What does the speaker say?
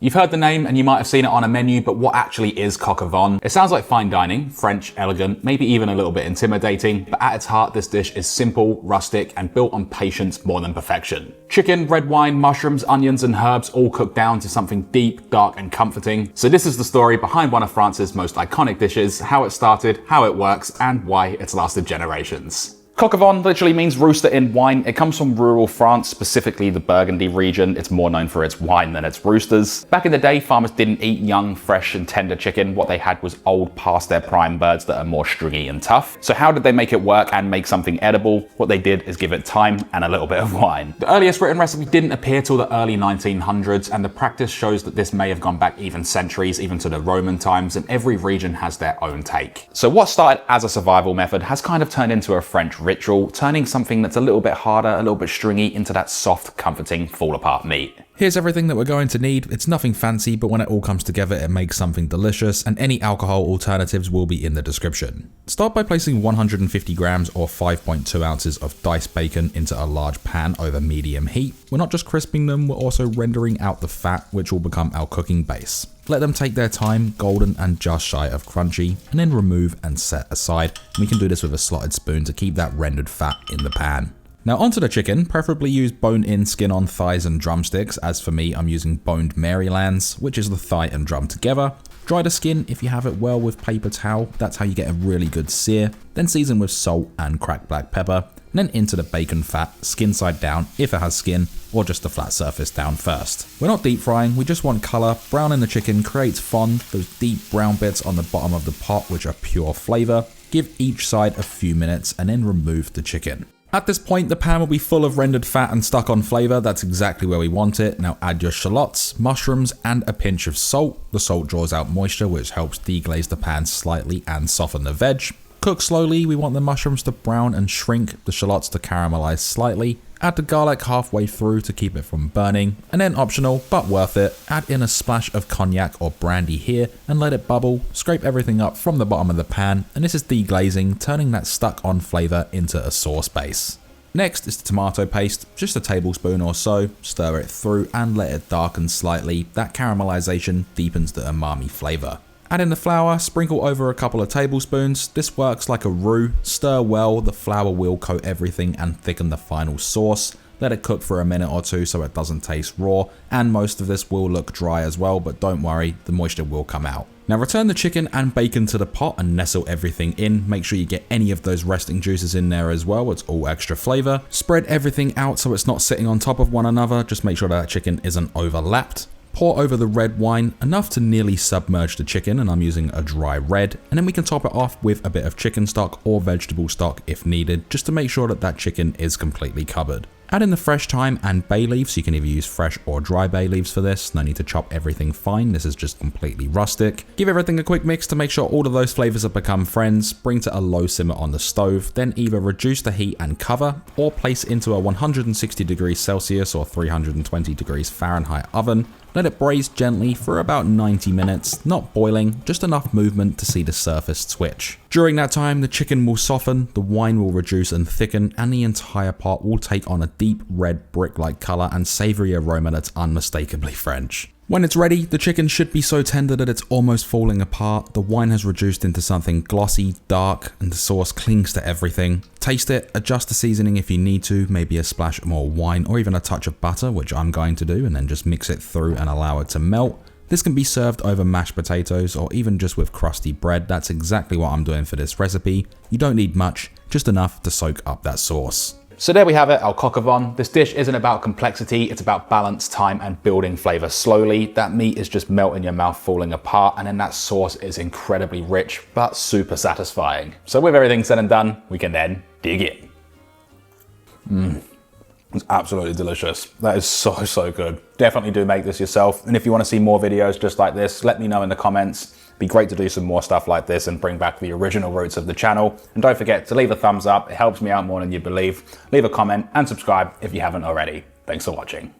You've heard the name and you might have seen it on a menu, but what actually is coq au vin? It sounds like fine dining, French, elegant, maybe even a little bit intimidating, but at its heart, this dish is simple, rustic, and built on patience more than perfection. Chicken, red wine, mushrooms, onions, and herbs all cooked down to something deep, dark, and comforting. So this is the story behind one of France's most iconic dishes, how it started, how it works, and why it's lasted generations. Coq au vin literally means rooster in wine. It comes from rural France, specifically the Burgundy region. It's more known for its wine than its roosters. Back in the day, farmers didn't eat young, fresh, and tender chicken. What they had was old, past their prime birds that are more stringy and tough. So how did they make it work and make something edible? What they did is give it time and a little bit of wine. The earliest written recipe didn't appear till the early 1900s, and the practice shows that this may have gone back even centuries, even to the Roman times, and every region has their own take. So what started as a survival method has kind of turned into a French ritual, turning something that's a little bit harder, a little bit stringy, into that soft, comforting, fall-apart meat. Here's everything that we're going to need. It's nothing fancy, but when it all comes together, it makes something delicious, and any alcohol alternatives will be in the description. Start by placing 150 grams or 5.2 ounces of diced bacon into a large pan over medium heat. We're not just crisping them, we're also rendering out the fat, which will become our cooking base. Let them take their time, golden and just shy of crunchy, and then remove and set aside. We can do this with a slotted spoon to keep that rendered fat in the pan. Now onto the chicken, preferably use bone-in, skin-on thighs and drumsticks. As for me, I'm using boned Marylands, which is the thigh and drum together. Dry the skin if you have it well with paper towel, that's how you get a really good sear. Then season with salt and cracked black pepper, and then into the bacon fat, skin side down if it has skin, or just the flat surface down first. We're not deep frying, we just want colour. Browning the chicken creates fond, those deep brown bits on the bottom of the pot which are pure flavour. Give each side a few minutes and then remove the chicken. At this point, the pan will be full of rendered fat and stuck on flavour. That's exactly where we want it. Now add your shallots, mushrooms, and a pinch of salt. The salt draws out moisture, which helps deglaze the pan slightly and soften the veg. Cook slowly. We want the mushrooms to brown and shrink, the shallots to caramelise slightly. Add the garlic halfway through to keep it from burning, and then optional, but worth it, add in a splash of cognac or brandy here and let it bubble. Scrape everything up from the bottom of the pan, and this is deglazing, turning that stuck on flavour into a sauce base. Next is the tomato paste, just a tablespoon or so, stir it through and let it darken slightly. That caramelization deepens the umami flavour. Add in the flour, sprinkle over a couple of tablespoons. This works like a roux. Stir well, the flour will coat everything and thicken the final sauce. Let it cook for a minute or two so it doesn't taste raw, and most of this will look dry as well, but don't worry, the moisture will come out. Now return the chicken and bacon to the pot and nestle everything in. Make sure you get any of those resting juices in there as well, it's all extra flavour. Spread everything out so it's not sitting on top of one another, just make sure that chicken isn't overlapped. Pour over the red wine, enough to nearly submerge the chicken, and I'm using a dry red, and then we can top it off with a bit of chicken stock or vegetable stock if needed, just to make sure that that chicken is completely covered. Add in the fresh thyme and bay leaves. You can either use fresh or dry bay leaves for this. No need to chop everything fine. This is just completely rustic. Give everything a quick mix to make sure all of those flavors have become friends. Bring to a low simmer on the stove. Then either reduce the heat and cover, or place into a 160 degrees Celsius or 320 degrees Fahrenheit oven. Let it braise gently for about 90 minutes, not boiling, just enough movement to see the surface twitch. During that time, the chicken will soften, the wine will reduce and thicken, and the entire pot will take on a deep red brick-like colour and savoury aroma that's unmistakably French. When it's ready, the chicken should be so tender that it's almost falling apart. The wine has reduced into something glossy, dark, and the sauce clings to everything. Taste it, adjust the seasoning if you need to, maybe a splash more wine or even a touch of butter, which I'm going to do, and then just mix it through and allow it to melt. This can be served over mashed potatoes or even just with crusty bread. That's exactly what I'm doing for this recipe. You don't need much, just enough to soak up that sauce. So there we have it, our coq au vin. This dish isn't about complexity, it's about balance, time, and building flavor slowly. That meat is just melting in your mouth, falling apart, and then that sauce is incredibly rich, but super satisfying. So with everything said and done, we can then dig in. It's absolutely delicious. That is so good. Definitely do make this yourself. And if you want to see more videos just like this, let me know in the comments. Be great to do some more stuff like this and bring back the original roots of the channel. And don't forget to leave a thumbs up. It helps me out more than you believe. Leave a comment and subscribe if you haven't already. Thanks for watching.